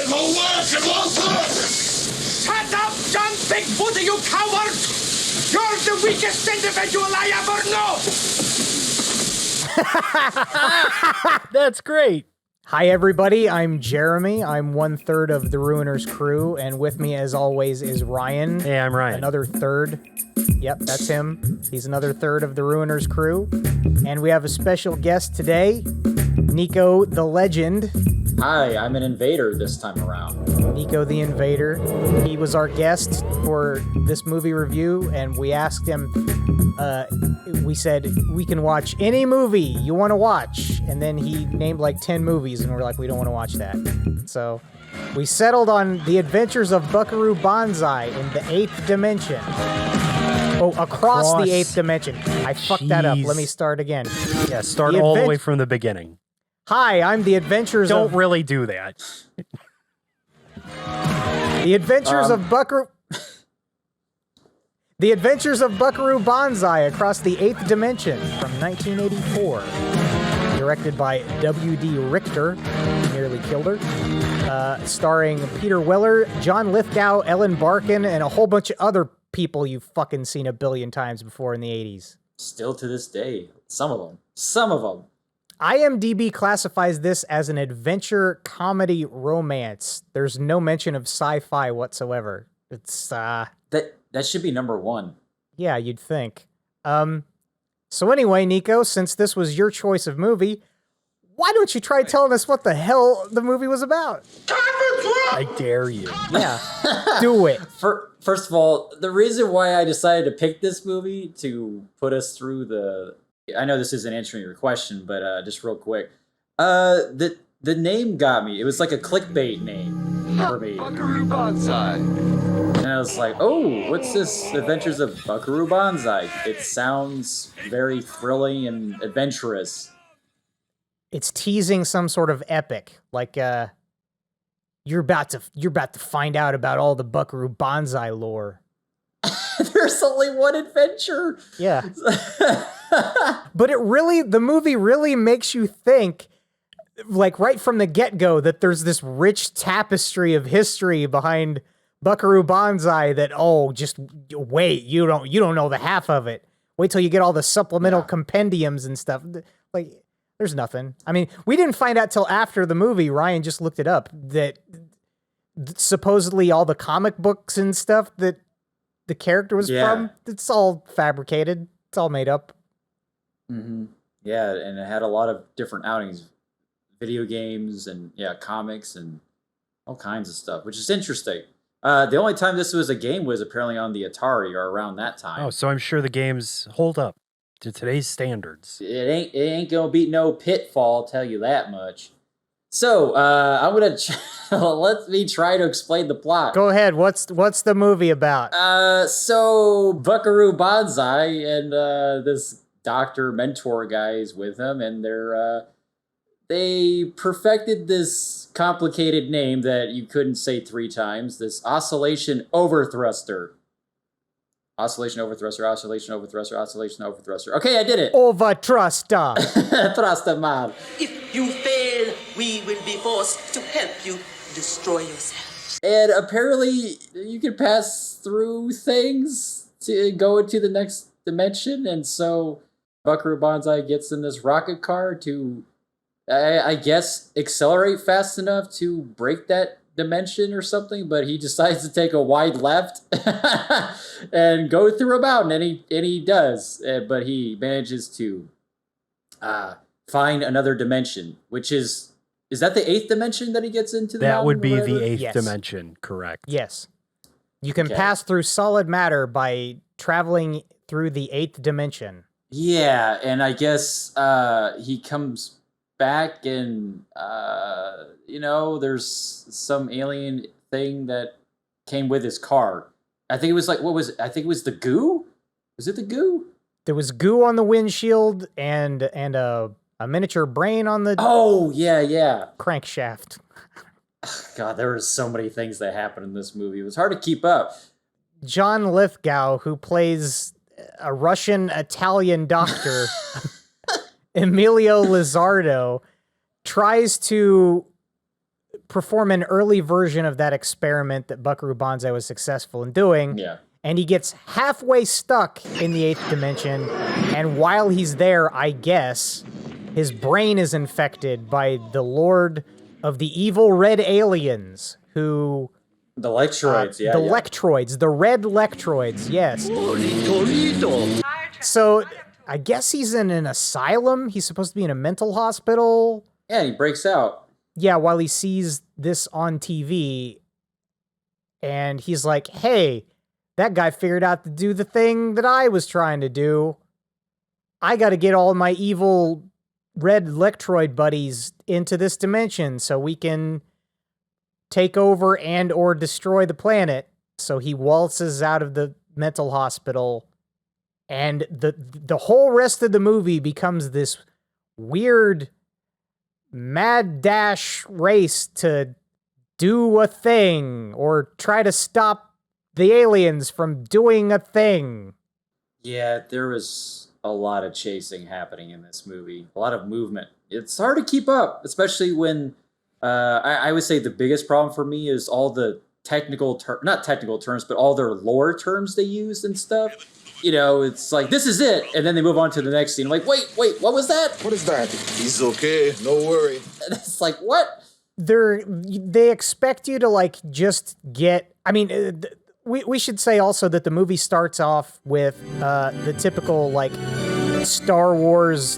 It'll work! It won't work! Shut up, John Bigfoot, you coward! You're the weakest individual I ever know! That's great. Hi, everybody. I'm Jeremy. I'm 1/3 of the Ruiners crew, and with me, as always, is Ryan. Hey, I'm Ryan. Another third. Yep, that's him. He's another third of the Ruiners crew. And we have a special guest today, Niko the Legend. Hi, I'm an invader this time around. Niko the Invader. He was our guest for this movie review, and we asked him, we said, we can watch any movie you want to watch. And then he named like 10 movies, and we're like, we don't want to watch that. So we settled on The Adventures of Buckaroo Banzai in the 8th dimension. Oh, across the 8th dimension. I fucked that up. Let me start again. Yeah, start all the way from the beginning. Hi, I'm The Adventures Don't really do that. The Adventures of Buckaroo... The Adventures of Buckaroo Banzai Across the 8th Dimension from 1984. Directed by W.D. Richter. Nearly killed her. Starring Peter Weller, John Lithgow, Ellen Barkin, and a whole bunch of other people you've fucking seen a billion times before in the 80s. Still to this day. Some of them. Some of them. IMDb classifies this as an adventure comedy romance. There's no mention of sci-fi whatsoever. It's That should be number one. Yeah, you'd think. So anyway, Niko, since this was your choice of movie, why don't you try telling us what the hell the movie was about? I dare you. Yeah, do it. First of all, the reason why I decided to pick this movie to put us through I know this isn't answering your question, but just real quick. The name got me. It was like a clickbait name for me. Buckaroo Banzai. And I was like, oh, what's this Adventures of Buckaroo Banzai? It sounds very thrilling and adventurous. It's teasing some sort of epic, like you're about to find out about all the Buckaroo Banzai lore. There's only one adventure. Yeah. But the movie really makes you think, like right from the get-go, that there's this rich tapestry of history behind Buckaroo Banzai that, just wait, you don't know the half of it. Wait till you get all the supplemental compendiums and stuff. Like, there's nothing. I mean, we didn't find out till after the movie. Ryan just looked it up, that supposedly all the comic books and stuff that the character was from, it's all fabricated. It's all made up. Mm-hmm. Yeah, and it had a lot of different outings. Video games and, comics and all kinds of stuff, which is interesting. The only time this was a game was apparently on the Atari or around that time. Oh, so I'm sure the games hold up to today's standards. It ain't gonna beat no Pitfall, I'll tell you that much. So, I'm gonna let me try to explain the plot. Go ahead. What's the movie about? So Buckaroo Banzai and this doctor mentor guy is with him, and they perfected this complicated name that you couldn't say 3 times. This oscillation overthruster. Oscillation overthruster, oscillation overthruster, oscillation overthruster. Okay, I did it. Overthruster. Thruster man. If you fail, we will be forced to help you destroy yourself. And apparently you can pass through things to go into the next dimension. And so Buckaroo Banzai gets in this rocket car to, I guess, accelerate fast enough to break that dimension or something, but he decides to take a wide left and go through a mountain, and he does, but he manages to find another dimension, which is that the 8th dimension that he gets into? That would be the 8th dimension, correct? Yes. You can pass through solid matter by traveling through the 8th dimension. Yeah, and I guess he comes back and there's some alien thing that came with his car. I think it was I think it was the goo. Was it the goo? There was goo on the windshield and a miniature brain on the crankshaft. God, there were so many things that happened in this movie. It was hard to keep up. John Lithgow, who plays a Russian-Italian doctor, Emilio Lizardo, tries to perform an early version of that experiment that Buckaroo Banzai was successful in doing. Yeah. And he gets halfway stuck in the 8th dimension. And while he's there, I guess, his brain is infected by the Lord of the evil red aliens who... The Lectroids, The Lectroids, the Red Lectroids, yes. So I guess he's in an asylum. He's supposed to be in a mental hospital. Yeah, he breaks out. Yeah, while he sees this on TV. And he's like, hey, that guy figured out to do the thing that I was trying to do. I got to get all my evil Red Lectroid buddies into this dimension so we can take over and or destroy the planet. So he waltzes out of the mental hospital, and the whole rest of the movie becomes this weird mad dash race to do a thing or try to stop the aliens from doing a thing. Yeah, there was a lot of chasing happening in this movie. A lot of movement. It's hard to keep up, especially when I would say the biggest problem for me is all the not technical terms, but all their lore terms they used and stuff. You know, it's like, this is it, and then they move on to the next scene. I'm like, wait, what was that? What is that? He's okay, no worry. And it's like, what? They expect you to, like, just get... I mean, we should say also that the movie starts off with the typical, like, Star Wars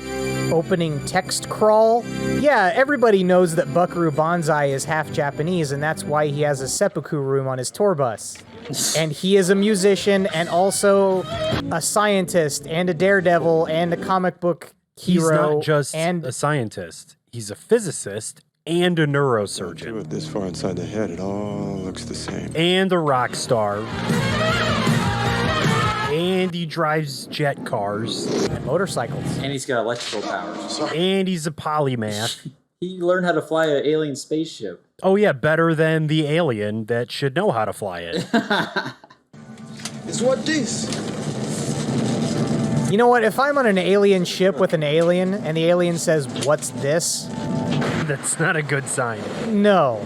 opening text crawl. Yeah, everybody knows that Buckaroo Banzai is half Japanese, and that's why he has a seppuku room on his tour bus. And he is a musician and also a scientist and a daredevil and a comic book hero. He's not just a scientist. He's a physicist and a neurosurgeon. With this far inside the head, it all looks the same. And a rock star. And he drives jet cars. And motorcycles. And he's got electrical powers. And he's a polymath. He learned how to fly an alien spaceship. Oh yeah, better than the alien that should know how to fly it. It's what this? You know what? If I'm on an alien ship with an alien and the alien says, "What's this?" That's not a good sign. No.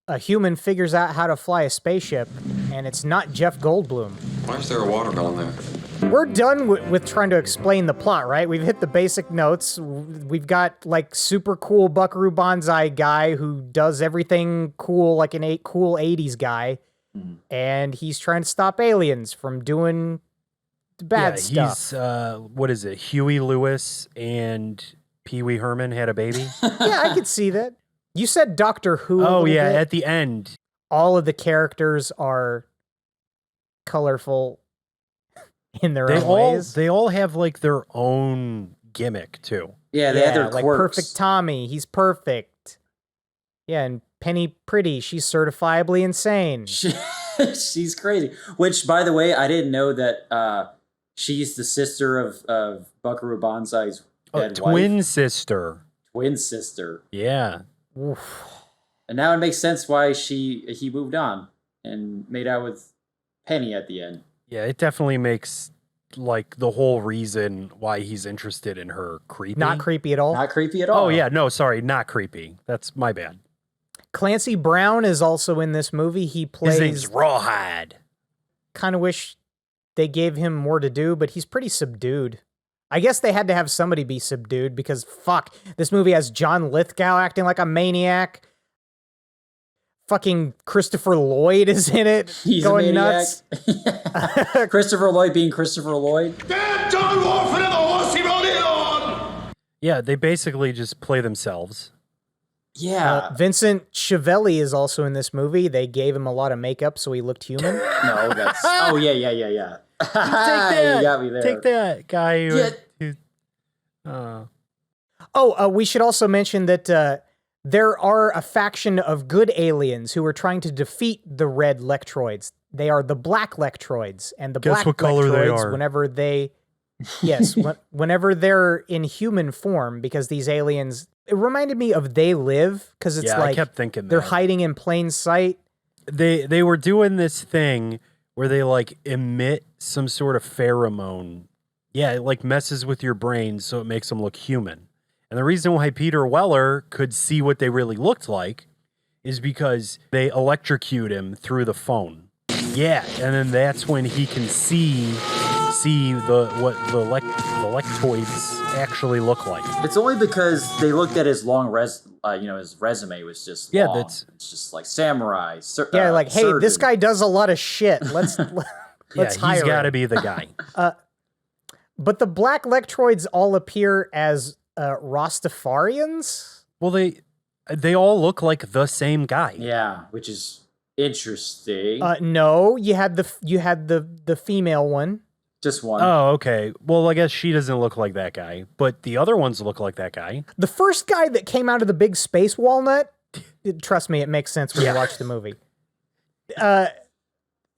A human figures out how to fly a spaceship, and it's not Jeff Goldblum. Why is there a watermelon there? We're done with trying to explain the plot, right? We've hit the basic notes. We've got, like, super cool Buckaroo Banzai guy who does everything cool like an cool 80s guy. And he's trying to stop aliens from doing bad stuff. He's, what is it? Huey Lewis and Pee Wee Herman had a baby? Yeah, I could see that. You said Doctor Who. Oh, yeah, bit. at the end. All of the characters are colorful in their own ways. They all have, like, their own gimmick, too. Yeah, they had their like quirks. Perfect Tommy, he's perfect. Yeah, and Penny Pretty, she's certifiably insane. She's crazy. Which, by the way, I didn't know that she's the sister of Buckaroo Banzai's dead twin wife. sister. Twin sister. Yeah. Oof. And now it makes sense why he moved on and made out with Penny at the end. Yeah, it definitely makes, like, the whole reason why he's interested in her creepy. Not creepy at all. Not creepy at all. Oh, yeah, no, sorry, not creepy. That's my bad. Clancy Brown is also in this movie. He plays... His name's Rawhide. Kind of wish they gave him more to do, but he's pretty subdued. I guess they had to have somebody be subdued because, fuck, this movie has John Lithgow acting like a maniac. Fucking Christopher Lloyd is in it, He's going a maniac. nuts. Christopher Lloyd being Christopher Lloyd. Damn John Warford and the horse he rode in on! Yeah, they basically just play themselves. Yeah. Vincent Schiavelli is also in this movie. They gave him a lot of makeup so he looked human. No, that's... Oh, yeah. Take that. You got me there. Take that, guy. We should also mention that there are a faction of good aliens who are trying to defeat the Red Lectroids. They are the Black Lectroids, and the Guess Black what color they Lectroids, are. whenever they, whenever they're in human form, because these aliens, it reminded me of They Live, because it's I kept thinking they're that. hiding in plain sight. They were doing this thing where they, like, emit some sort of pheromone. Yeah, it, like, messes with your brain so it makes them look human. And the reason why Peter Weller could see what they really looked like is because they electrocute him through the phone. Yeah, and then that's when he can see what the Lectroids actually look like. It's only because they looked at his long his resume was just long. It's just like samurai. Hey, surgeon. this guy does a lot of shit. Let's hire he's got to him. be the guy. But the black Lectroids all appear as Rastafarians. Well, they all look like the same guy. Yeah, which is interesting. No, you had the female one. Just one. Oh, okay. Well, I guess she doesn't look like that guy, but the other ones look like that guy. The first guy that came out of the big space walnut, trust me, it makes sense when you watch the movie.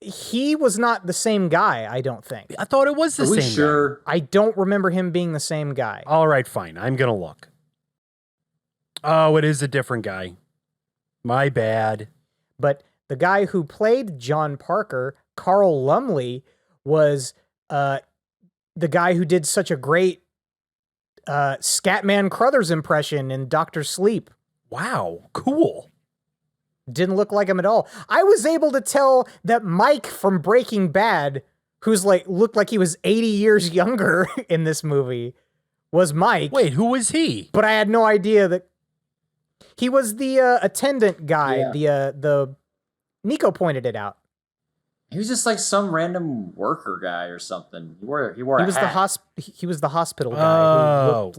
He was not the same guy, I don't think. I thought it was the same sure? guy. I don't remember him being the same guy. All right, fine. I'm going to look. Oh, it is a different guy. My bad. But the guy who played John Parker, Carl Lumbly, was the guy who did such a great Scatman Crothers impression in Dr. Sleep. Wow, cool. Didn't look like him at all. I was able to tell that Mike from Breaking Bad, who's looked like he was 80 years younger in this movie, was Mike. Wait, who was he? But I had no idea that he was the attendant guy. Yeah. The Niko pointed it out. He was just like some random worker guy or something. He wore He was a hat. he was the hospital guy who Oh. looked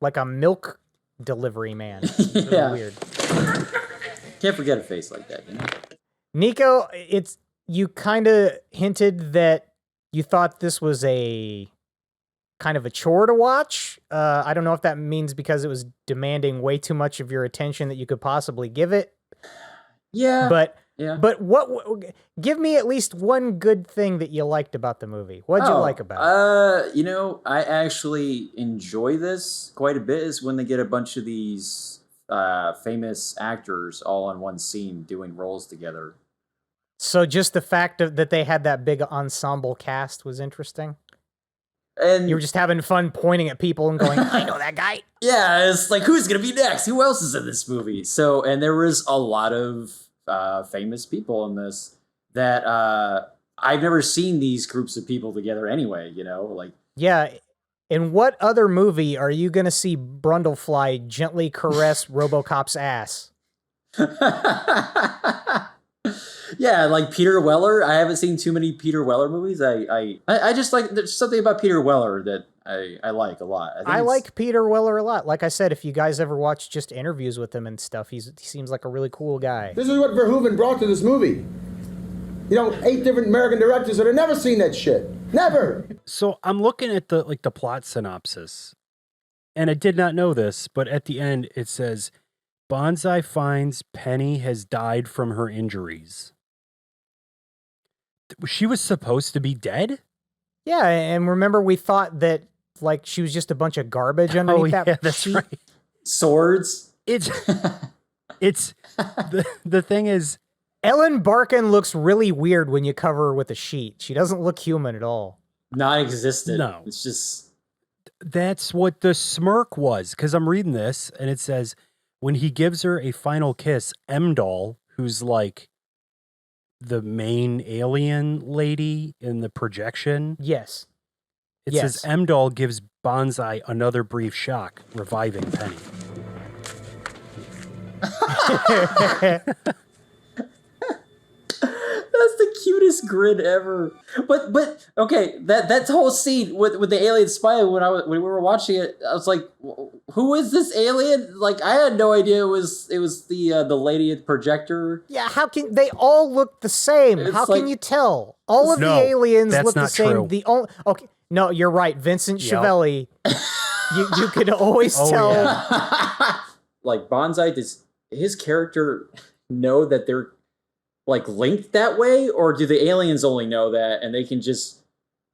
like a milk delivery man. Yeah. Weird. Can't forget a face like that, you know? Niko, you kind of hinted that you thought this was a kind of a chore to watch. I don't know if that means because it was demanding way too much of your attention that you could possibly give it. Yeah. But Yeah. But give me at least one good thing that you liked about the movie. What'd you like about it? I actually enjoy this quite a bit is when they get a bunch of these famous actors all in one scene doing roles together. So just the fact that they had that big ensemble cast was interesting? And you were just having fun pointing at people and going, I know that guy. Yeah, it's like, who's going to be next? Who else is in this movie? So, and there was a lot of famous people in this that I've never seen these groups of people together anyway, like. Yeah. In what other movie are you going to see Brundlefly gently caress RoboCop's ass? Yeah, like Peter Weller. I haven't seen too many Peter Weller movies. I just like, there's something about Peter Weller that I like a lot. I like Peter Weller a lot. Like I said, if you guys ever watch just interviews with him and stuff, he seems like a really cool guy. This is what Verhoeven brought to this movie. 8 different American directors that have never seen that shit. Never. So I'm looking at the plot synopsis, and I did not know this, but at the end it says, Banzai finds Penny has died from her injuries. She was supposed to be dead? Yeah, and remember we thought that she was just a bunch of garbage underneath that that's sheet? right. Swords. It's the thing is, Ellen Barkin looks really weird when you cover her with a sheet. She doesn't look human at all. Non-existent. No. It's just... That's what the smirk was, because I'm reading this, and it says, when he gives her a final kiss, Emdal, who's like the main alien lady in the projection. Yes. It says Emdal gives Banzai another brief shock, reviving Penny. That's the cutest grin ever. But okay, that whole scene with the alien spy when we were watching it, I was like, who is this alien? Like, I had no idea it was the lady at the projector. Yeah, how can they all look the same? How can you tell? All of the aliens look the same. True. Okay, no, you're right, Vincent Schiavelli. you could always tell. Yeah. Like, Banzai, does his character know that they're linked that way, or do the aliens only know that and they can just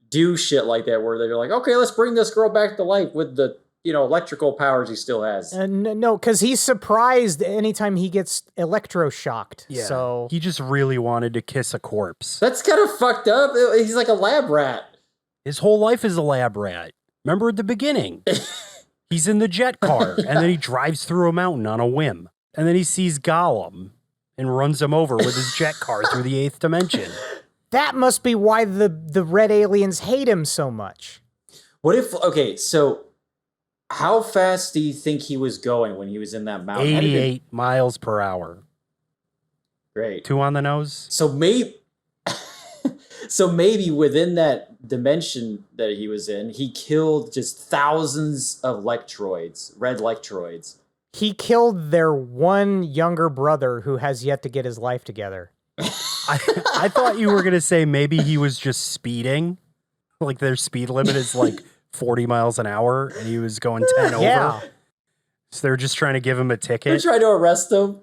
do shit like that where they're like, okay, let's bring this girl back to life with the electrical powers he still has? No, because he's surprised anytime he gets electroshocked. Yeah. So He just really wanted to kiss a corpse. That's kind of fucked up. He's like a lab rat. His whole life is a lab rat. Remember at the beginning? He's in the jet car, and then he drives through a mountain on a whim. And then he sees Gollum, and runs him over with his jet car through the 8th dimension. That must be why the red aliens hate him so much. What if, okay, so how fast do you think he was going when he was in that mountain? 88 miles per hour. Great. 2 on the nose. So maybe within that dimension that he was in, he killed just thousands of Lectroids, Red Lectroids. He killed their one younger brother who has yet to get his life together. I thought you were going to say maybe he was just speeding. Like their speed limit is like 40 miles an hour and he was going 10 over. So they're just trying to give him a ticket. They're trying to arrest him.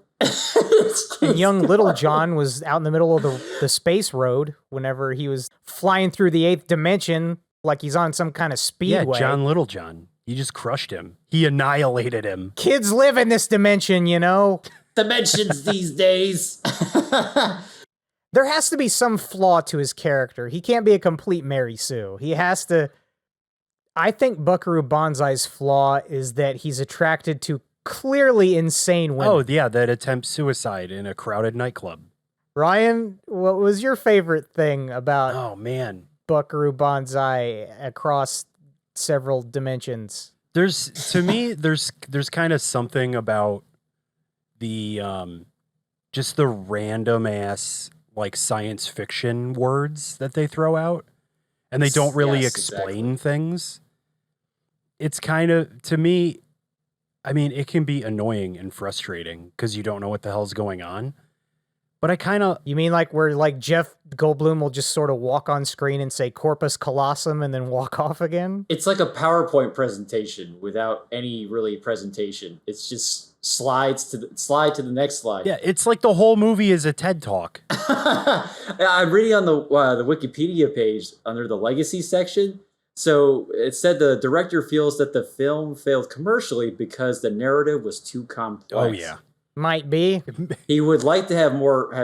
And young little John was out in the middle of the space road whenever he was flying through the 8th dimension like he's on some kind of speedway. Yeah, John Littlejohn. He just crushed him. He annihilated him. Kids live in this dimension, you know? Dimensions these days. There has to be some flaw to his character. He can't be a complete Mary Sue. He has to... I think Buckaroo Banzai's flaw is that he's attracted to clearly insane women. Oh, yeah, that attempts suicide in a crowded nightclub. Ryan, what was your favorite thing about Oh, man. Buckaroo Banzai across several dimensions? To me, there's kind of something about the, just the random ass, like, science fiction words that they throw out. And they don't really explain things. It's kind of, to me, I mean, it can be annoying and frustrating because you don't know what the hell's going on. But I kind of... You mean like where like Jeff Goldblum will just sort of walk on screen and say corpus callosum and then walk off again? It's like a PowerPoint presentation without any really presentation. It's just slide to the next slide. Yeah, it's like the whole movie is a TED Talk. I'm reading on the Wikipedia page under the legacy section. So it said the director feels that the film failed commercially because the narrative was too complex. Oh yeah, might be. He would like to have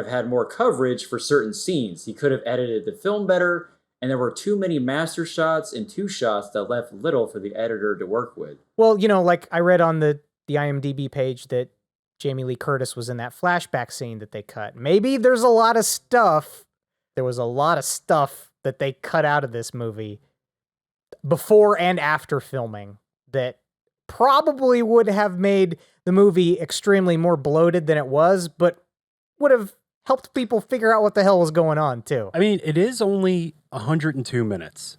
had more coverage for certain scenes. He could have edited the film better, and there were too many master shots and 2 shots that left little for the editor to work with. Well, you know, like I read on the IMDb page that Jamie Lee Curtis was in that flashback scene that they cut. Maybe there's a lot of stuff. There was a lot of stuff that they cut out of this movie before and after filming that probably would have made the movie extremely more bloated than it was, but would have helped people figure out what the hell was going on too. I mean, it is only 102 minutes.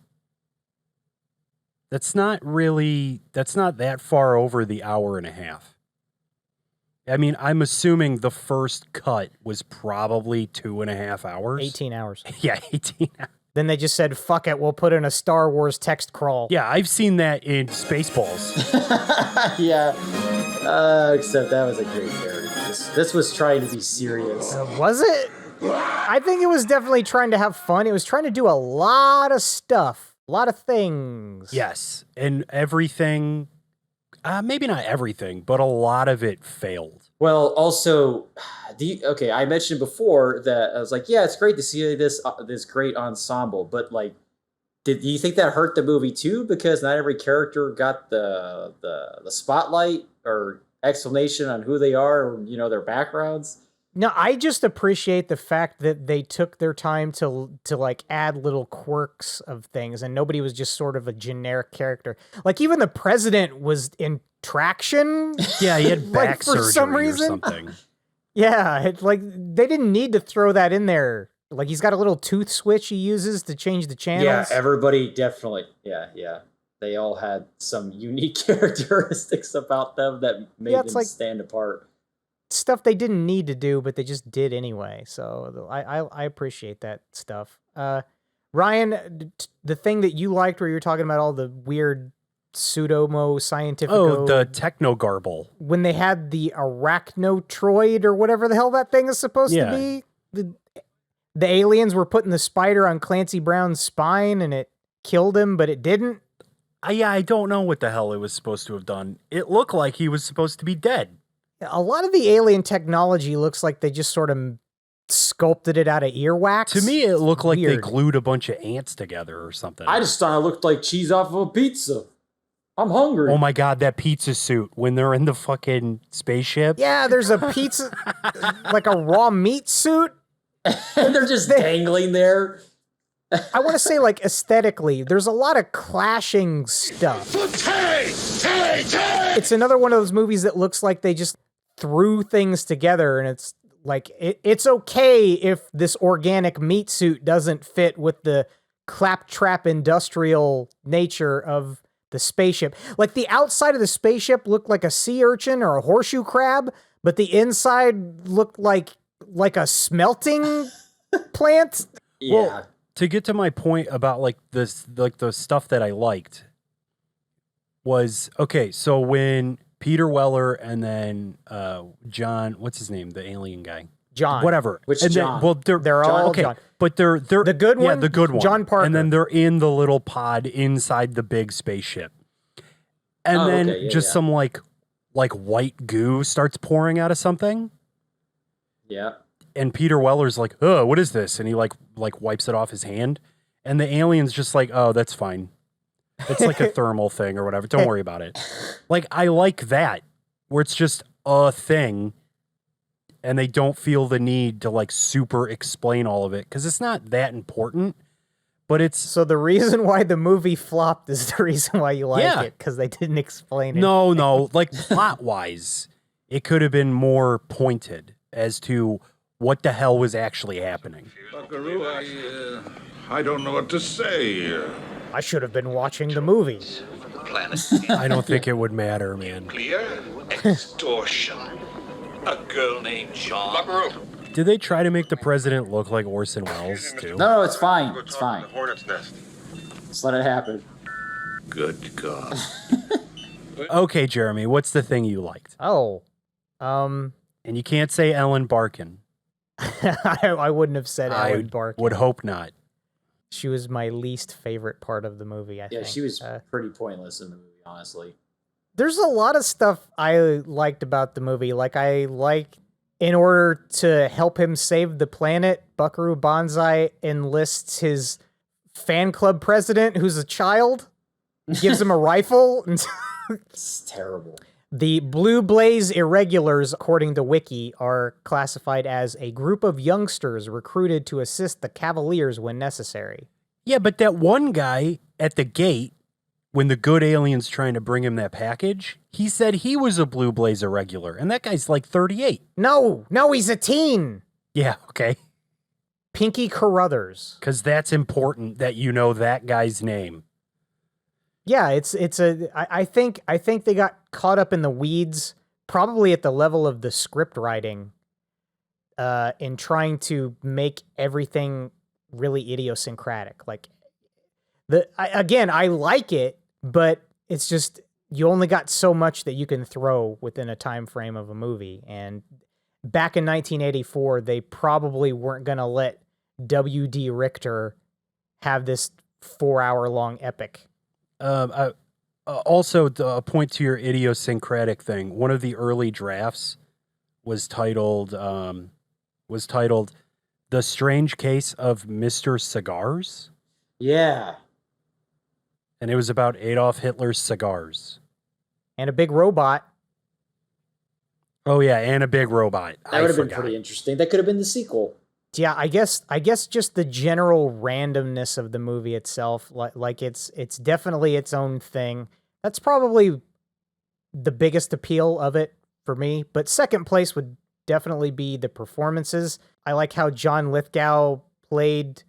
That's not that far over the hour and a half. I mean, I'm assuming the first cut was probably 2.5 hours. 18 hours. Yeah, 18 hours. Then they just said, fuck it, we'll put in a Star Wars text crawl. Yeah, I've seen that in Spaceballs. Yeah. Except that was a great parody. This was trying to be serious. Was it? I think it was definitely trying to have fun. It was trying to do a lot of stuff. A lot of things. Yes, and everything, maybe not everything, but a lot of it failed. Well, also, I mentioned before that I was like, yeah, it's great to see this great ensemble, but like, do you think that hurt the movie too? Because not every character got the spotlight or explanation on who they are, or, you know, their backgrounds. No, I just appreciate the fact that they took their time to like add little quirks of things, and nobody was just sort of a generic character. Like even the president was in traction. Yeah, he had back like, for surgery some reason. or something. Yeah, like they didn't need to throw that in there. Like he's got a little tooth switch he uses to change the channels. Yeah, everybody definitely. Yeah. They all had some unique characteristics about them that made them like, stand apart. Stuff they didn't need to do, but they just did anyway. So I appreciate that stuff. Ryan, the thing that you liked where you were talking about all the weird pseudo-scientific. Oh, the techno garble. When they had the arachnotroid or whatever the hell that thing is supposed to be. The aliens were putting the spider on Clancy Brown's spine and it killed him, but it didn't. I don't know what the hell it was supposed to have done. It looked like he was supposed to be dead. A lot of the alien technology looks like they just sort of sculpted it out of earwax. To me, it looked like they glued a bunch of ants together or something. I just thought it looked like cheese off of a pizza. I'm hungry. Oh my god, that pizza suit when they're in the fucking spaceship. Yeah, there's a pizza, like a raw meat suit. And they're just dangling there. I want to say, like, aesthetically, there's a lot of clashing stuff. It's another one of those movies that looks like they just threw things together, and it's like, it's okay if this organic meat suit doesn't fit with the claptrap industrial nature of the spaceship. Like, the outside of the spaceship looked like a sea urchin or a horseshoe crab, but the inside looked like a smelting plant. Yeah. Well, to get to my point about like this, like the stuff that I liked was, okay, so when Peter Weller and then John, what's his name, the alien guy, John, whatever, Which and John? Then, well, they're all okay, John. but they're The good one? yeah, the good one, John Parker. and then they're in the little pod inside the big spaceship, and then okay, yeah, just yeah. some like white goo starts pouring out of something. Yeah. And Peter Weller's like, "Oh, what is this?" And he like wipes it off his hand, and the alien's just like, "Oh, that's fine. It's like a thermal thing or whatever. Don't worry about it." Like, I like that, where it's just a thing, and they don't feel the need to like super explain all of it because it's not that important. But it's So the reason why the movie flopped is the reason why you like Yeah. it, because they didn't explain it. no, like plot wise, it could have been more pointed as to what the hell was actually happening. Buckaroo, I don't know what to say. I should have been watching the movie. I don't think it would matter, man. Clear? Extortion. A girl named John. Buckaroo. Did they try to make the president look like Orson Welles too? No, it's fine. It's fine. Hornet's nest. Just let it happen. Good God. Okay, Jeremy, what's the thing you liked? Oh, And you can't say Ellen Barkin. I wouldn't have said Ellen Barkin. Would hope not. She was my least favorite part of the movie, I think. Yeah, she was pretty pointless in the movie, honestly. There's a lot of stuff I liked about the movie. Like, in order to help him save the planet, Buckaroo Banzai enlists his fan club president, who's a child, gives him a rifle. It's terrible. The Blue Blaze Irregulars, according to Wiki, are classified as a group of youngsters recruited to assist the Cavaliers when necessary. Yeah, but that one guy at the gate, when the good alien's trying to bring him that package, he said he was a Blue Blaze Irregular, and that guy's like 38. No, he's a teen. Yeah, okay. Pinky Carruthers. Because that's important that you know that guy's name. Yeah, I think they got caught up in the weeds, probably at the level of the script writing, in trying to make everything really idiosyncratic. Like, I like it, but it's just, you only got so much that you can throw within a time frame of a movie. And back in 1984, they probably weren't going to let W.D. Richter have this 4-hour-long epic. Also, a point to your idiosyncratic thing. One of the early drafts was titled "The Strange Case of Mr. Cigars." Yeah. And it was about Adolf Hitler's cigars. And a big robot. Oh yeah, and a big robot. That would have been pretty interesting. That could have been the sequel. Yeah, I guess just the general randomness of the movie itself, like it's definitely its own thing. That's probably the biggest appeal of it for me. But second place would definitely be the performances. I like how John Lithgow played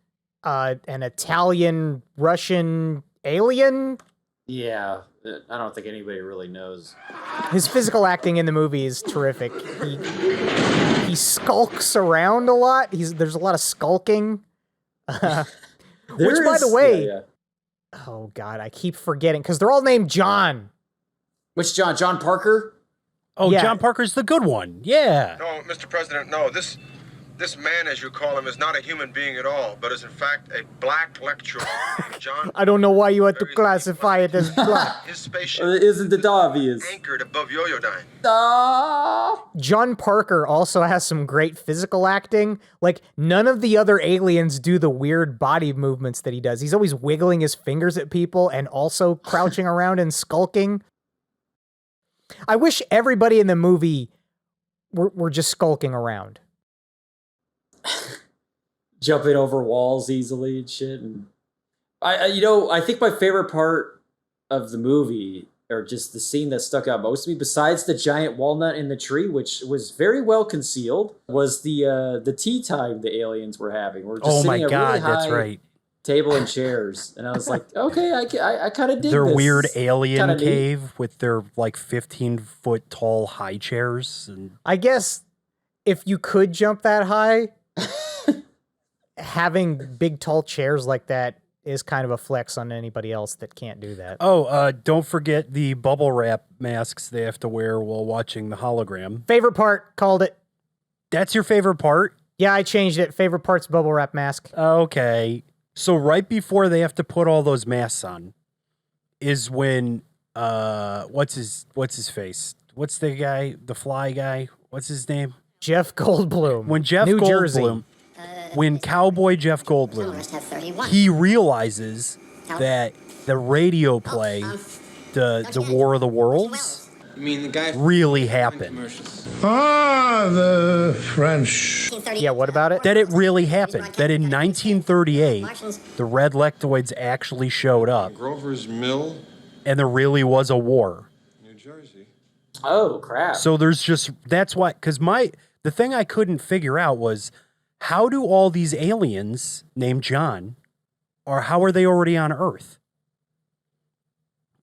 an Italian-Russian alien. Yeah, I don't think anybody really knows. His physical acting in the movie is terrific. He skulks around a lot. There's a lot of skulking. Which, by the way, oh God, I keep forgetting because they're all named John. Which John? John Parker? Oh, Yeah. John Parker's the good one. Yeah. No, Mr. President, no. This This man, as you call him, is not a human being at all, but is in fact a black lecturer named John. I don't know why you had to classify it as black. His spaceship Isn't it obvious? anchored above Yoyodyne. John Parker also has some great physical acting. Like, none of the other aliens do the weird body movements that he does. He's always wiggling his fingers at people and also crouching around and skulking. I wish everybody in the movie were just skulking around. Jumping over walls easily and shit. And I think my favorite part of the movie, or just the scene that stuck out most to me, besides the giant walnut in the tree, which was very well concealed, was the tea time the aliens were having. We're just sitting at a really high that's right. table and chairs, and I was like, okay, I kind of dig Their this. weird alien Kinda neat. cave with their like 15-foot tall high chairs. And I guess if you could jump that high, having big tall chairs like that is kind of a flex on anybody else that can't do that. Don't forget the bubble wrap masks they have to wear while watching the hologram. Favorite part, called it. That's your favorite part? Yeah, I changed it. Favorite part's bubble wrap mask. Okay. So right before they have to put all those masks on is when what's his face? What's the guy, the fly guy? What's his name? Jeff Goldblum. When Jeff New Goldblum, Jersey. when cowboy Jeff Goldblum, he realizes that the radio play, the War of the Worlds, You mean the guy really happened. The French. Yeah, what about it? That it really happened. That in 1938, the Red Lectroids actually showed up, Grover's Mill, and there really was a war. New Jersey. Oh crap! So there's just, that's why, because the thing I couldn't figure out was, how do all these aliens named John, or how are they already on Earth?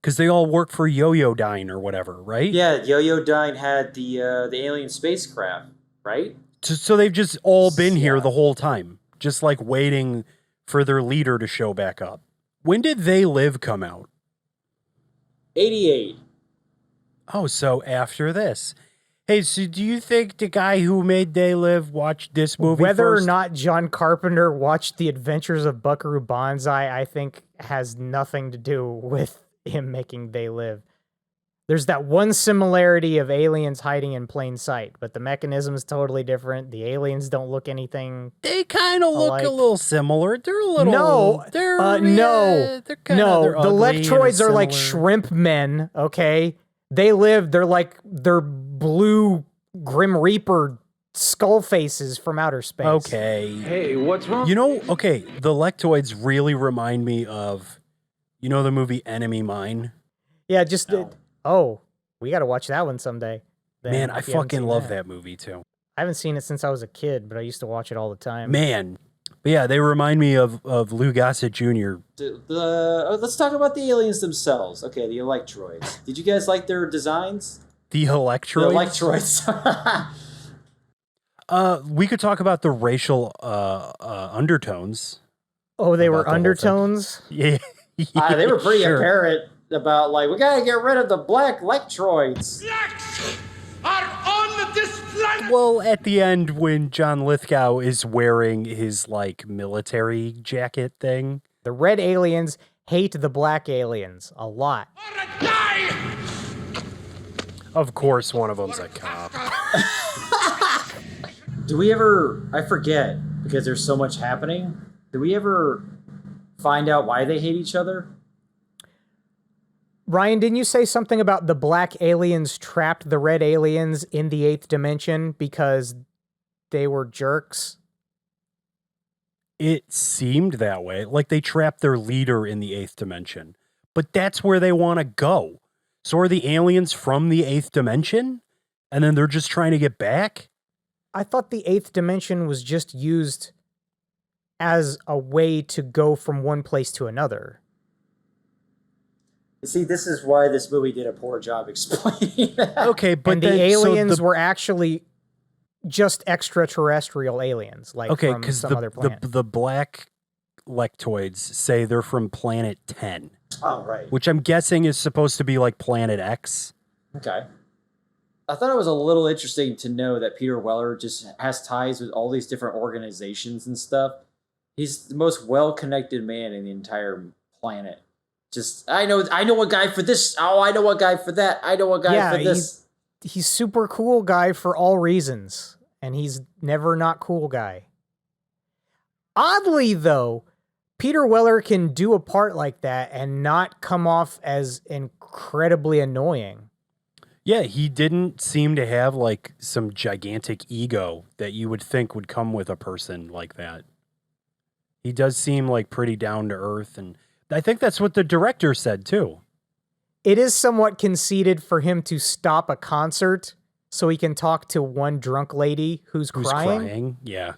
Because they all work for Yoyodyne or whatever, right? Yeah, Yoyodyne had the alien spacecraft, right? So they've just all been here the whole time, just like waiting for their leader to show back up. When did They Live come out? 88. Oh, so after this. Hey, so do you think the guy who made They Live watched this movie Whether first? or not John Carpenter watched The Adventures of Buckaroo Banzai, I think has nothing to do with him making They Live. There's that one similarity of aliens hiding in plain sight, but the mechanism is totally different. The aliens don't look anything. They kind of look alike. a little similar. They're a little. No, they're no, They're kinda, no. they're The ugly and Lectroids are like similar. shrimp men. Okay, They Live. They're blue Grim Reaper skull faces from outer space. Okay. Hey, what's wrong? You know, okay, the Lectroids really remind me of, you know, the movie Enemy Mine? Yeah, just we got to watch that one someday. then, Man, I if you haven't fucking seen love that movie too. I haven't seen it since I was a kid, but I used to watch it all the time. Man. But yeah, they remind me of Lou Gossett Jr. Let's talk about the aliens themselves. Okay, the Electroids. Did you guys like their designs? The Electroids? The Electroids. We could talk about the racial undertones. Oh, they About were the whole thing. undertones? Yeah. They were pretty Sure. apparent about, like, we gotta get rid of the black Lectroids. Blacks are on this planet! Well, at the end, when John Lithgow is wearing his, like, military jacket thing. The red aliens hate the black aliens a lot. Or die! Of course, one of them's a cop. Do we ever, I forget, because there's so much happening, do we ever find out why they hate each other? Ryan, didn't you say something about the black aliens trapped the red aliens in the 8th dimension because they were jerks? It seemed that way. Like they trapped their leader in the 8th dimension. But that's where they want to go. So are the aliens from the 8th dimension? And then they're just trying to get back? I thought the 8th dimension was just used as a way to go from one place to another. You see, this is why this movie did a poor job explaining that. Okay, but And the then, aliens so were actually just extraterrestrial aliens, like okay, from because some other planet. the black Lectroids say they're from planet 10, Oh, right. which I'm guessing is supposed to be like planet X. Okay. I thought it was a little interesting to know that Peter Weller just has ties with all these different organizations and stuff. He's the most well-connected man in the entire planet. Just, I know a guy for this. Oh, I know a guy for that. I know a guy for this. He's super cool guy for all reasons, and he's never not cool guy. Oddly, though, Peter Weller can do a part like that and not come off as incredibly annoying. Yeah, he didn't seem to have like some gigantic ego that you would think would come with a person like that. He does seem like pretty down to earth, and I think that's what the director said too. It is somewhat conceited for him to stop a concert so he can talk to one drunk lady who's crying. Yeah.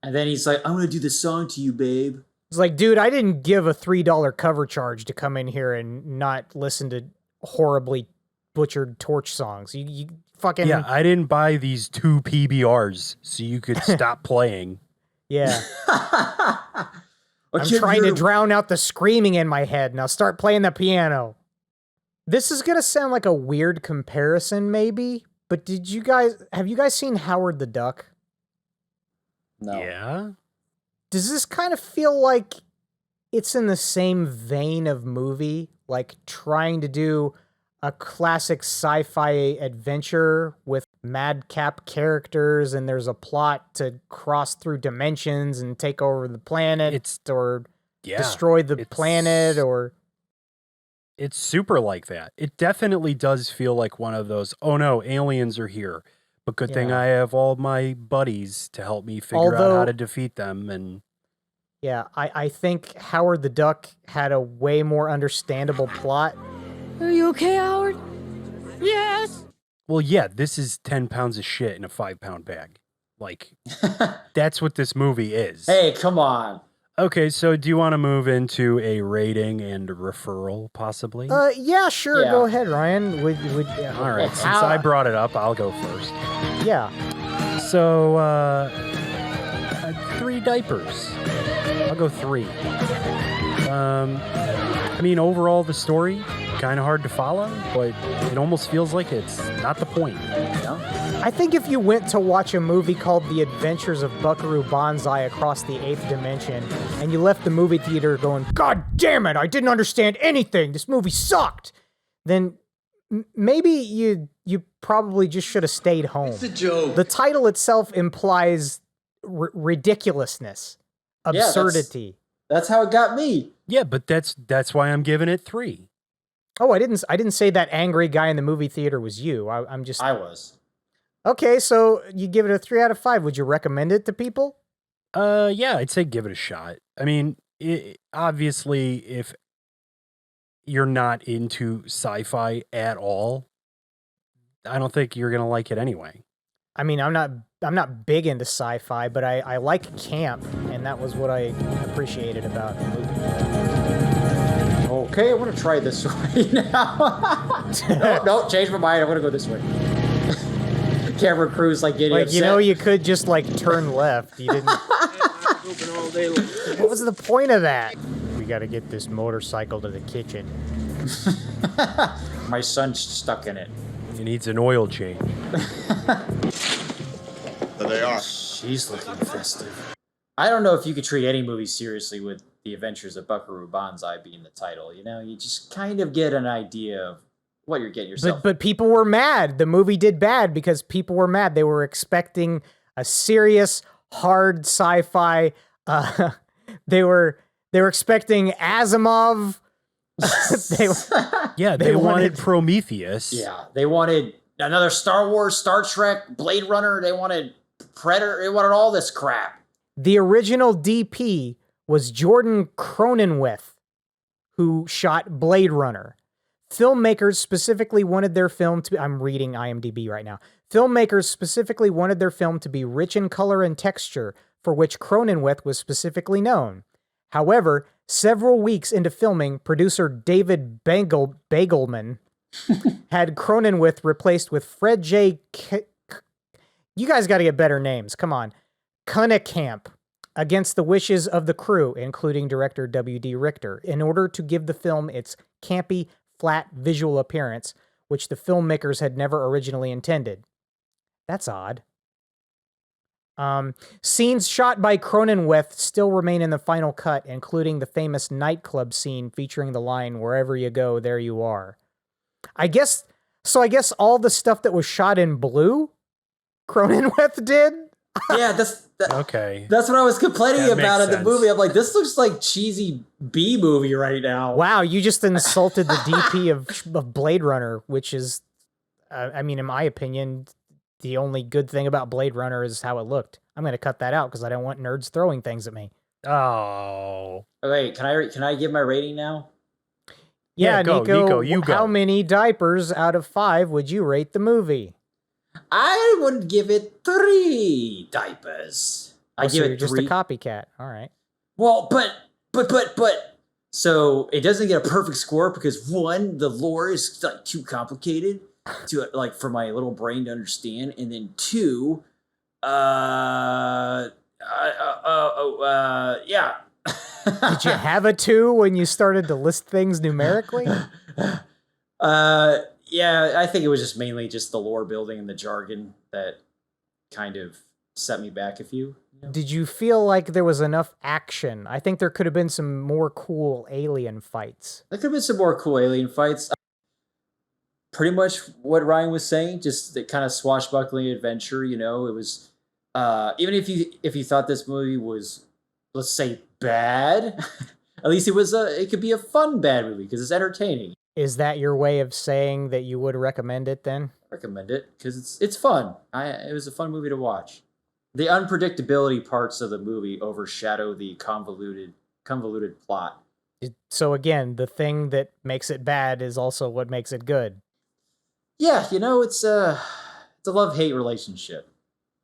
And then he's like, I'm going to do the song to you, babe. It's like, dude, I didn't give a $3 cover charge to come in here and not listen to horribly butchered Torch songs. You fucking... Yeah, I didn't buy these 2 PBRs so you could stop playing. Yeah. I'm trying to drown out the screaming in my head. Now start playing the piano. This is going to sound like a weird comparison, maybe, but have you guys seen Howard the Duck? No. Yeah. Does this kind of feel like it's in the same vein of movie, like trying to do a classic sci-fi adventure with madcap characters, and there's a plot to cross through dimensions and take over the planet destroy the planet, or... It's super like that. It definitely does feel like one of those, oh no, aliens are here. But good thing I have all my buddies to help me figure out how to defeat them. And yeah, I think Howard the Duck had a way more understandable plot. Are you okay, Howard? Yes. Well, yeah, this is 10 pounds of shit in a 5-pound bag. Like, that's what this movie is. Hey, come on. Okay, so do you want to move into a rating and a referral, possibly? Yeah, sure. Yeah. Go ahead, Ryan. All right, since I brought it up, I'll go first. Yeah. So, 3 diapers. I'll go 3. I mean, overall, the story, kind of hard to follow, but it almost feels like it's not the point. I think if you went to watch a movie called The Adventures of Buckaroo Banzai Across the 8th Dimension, and you left the movie theater going, God damn it, I didn't understand anything, this movie sucked, then maybe you probably just should have stayed home. It's a joke. The title itself implies ridiculousness, absurdity. That's how it got me. Yeah, but that's why I'm giving it 3. Oh, I didn't say that angry guy in the movie theater was you. I was. Okay, so you give it a 3 out of 5. Would you recommend it to people? Yeah, I'd say give it a shot. I mean, obviously, if you're not into sci-fi at all, I don't think you're gonna like it anyway. I mean, I'm not big into sci-fi, but I like camp, and that was what I appreciated about the movie. Okay, I want to try this way now. no, change my mind. I want to go this way. Camera crew's like getting upset. You know, you could just like turn left. You didn't. What was the point of that? We got to get this motorcycle to the kitchen. My son's stuck in it. He needs an oil change. There they are. She's looking festive. I don't know if you could treat any movie seriously with The Adventures of Buckaroo Banzai being the title. You know, you just kind of get an idea of what you're getting yourself. But people were mad. The movie did bad because people were mad. They were expecting a serious, hard sci-fi. They were expecting Asimov. They wanted Prometheus. Yeah, they wanted another Star Wars, Star Trek, Blade Runner. They wanted Predator. They wanted all this crap. The original DP was Jordan Cronenweth, who shot Blade Runner. Filmmakers specifically wanted their film to be, I'm reading IMDb right now. Filmmakers specifically wanted their film to be rich in color and texture, for which Cronenweth was specifically known. However, several weeks into filming, producer David Bagelman had Cronenweth replaced with Fred J. You guys got to get better names. Come on. Cunningham, against the wishes of the crew, including director W.D. Richter, in order to give the film its campy, flat visual appearance, which the filmmakers had never originally intended. That's odd. Scenes shot by Cronenweth still remain in the final cut, including the famous nightclub scene featuring the line, "Wherever you go, there you are." I guess all the stuff that was shot in blue, Cronenweth did? Yeah, Okay. That's what I was complaining That about in makes the movie. sense. I'm like, this looks like cheesy B movie right now. Wow, you just insulted the DP of Blade Runner, which is, I mean, in my opinion, the only good thing about Blade Runner is how it looked. I'm going to cut that out because I don't want nerds throwing things at me. Oh. Wait, can I give my rating now? Yeah, go, Nico, you go. How many diapers out of 5 would you rate the movie? I would give it 3 diapers. I give you're it just 3. a copycat. All right. Well, but. So it doesn't get a perfect score because 1, the lore is like too complicated to like for my little brain to understand, and then 2, yeah. Did you have a 2 when you started to list things numerically? Yeah, I think it was just mainly just the lore building and the jargon that kind of set me back a few. Did you feel like there was enough action? I think there could have been some more cool alien fights. There could have been some more cool alien fights. Pretty much what Ryan was saying, just the kind of swashbuckling adventure, you know, it was even if you thought this movie was, let's say, bad, at least it could be a fun bad movie because it's entertaining. Is that your way of saying that you would recommend it then? Recommend it because it's fun. It was a fun movie to watch. The unpredictability parts of the movie overshadow the convoluted plot. So again, the thing that makes it bad is also what makes it good. Yeah, you know, it's a love-hate relationship.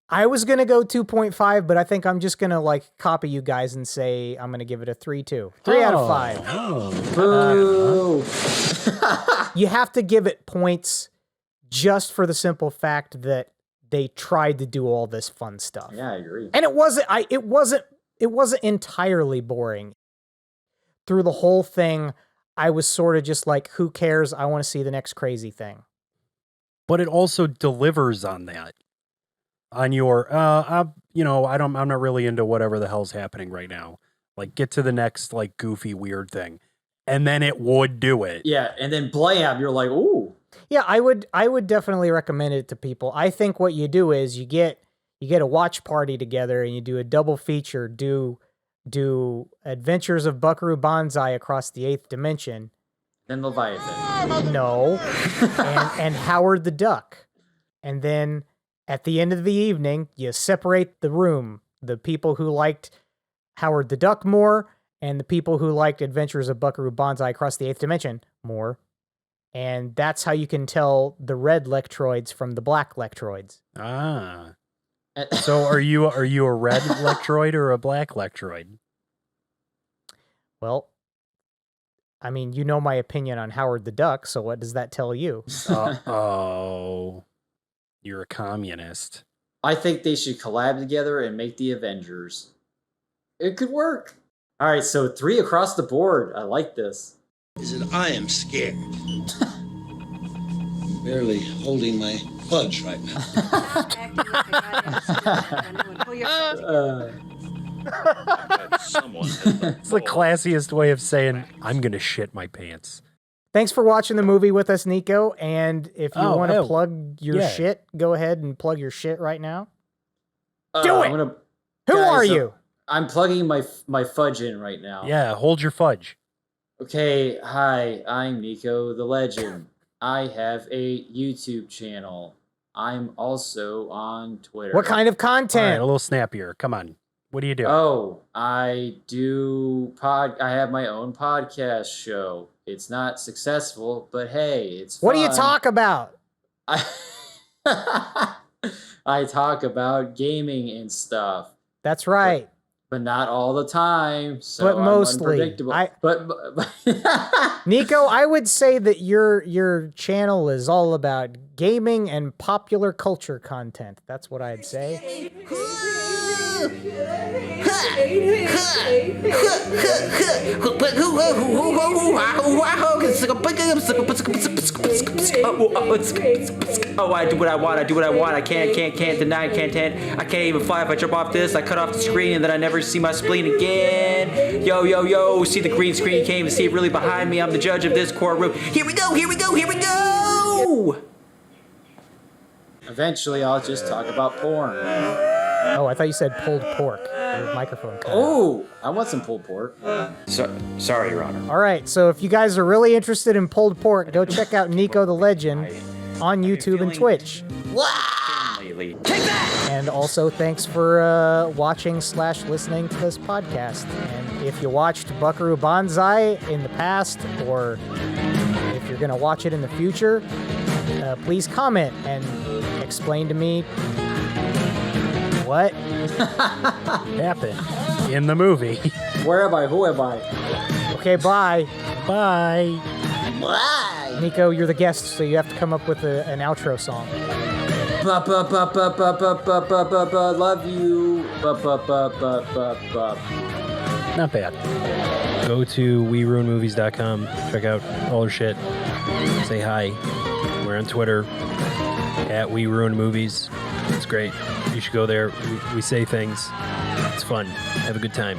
I was going to go 2.5, but I think I'm just going to like copy you guys and say I'm going to give it a 3.2. 3 out of 5. Boo! You have to give it points just for the simple fact that they tried to do all this fun stuff. Yeah, I agree. And it wasn't entirely boring. Through the whole thing, I was sort of just like, who cares? I want to see the next crazy thing. But it also delivers on that. On your, I'm not really into whatever the hell's happening right now. Like, get to the next, like, goofy, weird thing. And then it would do it. Yeah, and then blam, you're like, ooh. Yeah, I would definitely recommend it to people. I think what you do is you get a watch party together and you do a double feature, do Adventures of Buckaroo Banzai Across the Eighth Dimension. Then Leviathan. No. and Howard the Duck. And then at the end of the evening, you separate the room. The people who liked Howard the Duck more and the people who liked Adventures of Buckaroo Banzai Across the Eighth Dimension more. And that's how you can tell the red Lectroids from the black Lectroids. Ah. So are you a red Lectroid or a black Lectroid? Well, I mean, you know my opinion on Howard the Duck, so what does that tell you? Uh-oh. You're a communist. I think they should collab together and make the Avengers. It could work. All right, so 3 across the board. I like this. Is it I am scared. Barely holding my fudge right now. It's the classiest way of saying, I'm going to shit my pants. Thanks for watching the movie with us, Nico. And if you want to plug your shit, go ahead and plug your shit right now. Do it! Who are you? I'm plugging my fudge in right now. Yeah, hold your fudge. Okay, hi, I'm Niko the Legend. I have a YouTube channel. I'm also on Twitter. What kind of content? All right, a little snappier. Come on. What do you do? Oh, I have my own podcast show. It's not successful, but hey, it's fun. What do you talk about? I talk about gaming and stuff. That's right. But not all the time. So but I'm mostly. unpredictable. Nico, I would say that your channel is all about gaming and popular culture content. That's what I'd say. Oh, I do what I want. I do what I want. I can't deny. I can't even fly if I jump off this. I cut off the screen and then I never see my spleen again. Yo. See the green screen. You can't even see it really behind me. I'm the judge of this courtroom. Here we go. Eventually, I'll just talk about porn. Oh, I thought you said pulled pork. Your microphone cut out. Oh, I want some pulled pork. Sorry, Your Honor. All right, so if you guys are really interested in pulled pork, go check out Niko the Legend on YouTube and Twitch. Take that! And also, thanks for watching/listening to this podcast. And if you watched Buckaroo Banzai in the past, or if you're going to watch it in the future, please comment and explain to me what happened in the movie. Where am I? Who am I? Okay, bye. Bye. Bye. Nico, you're the guest, so you have to come up with an outro song. Love you. Not bad. Go to weruinmovies.com. Check out all our shit. Say hi. We're on Twitter @weruinmovies. It's great. You should go there. We say things. It's fun. Have a good time.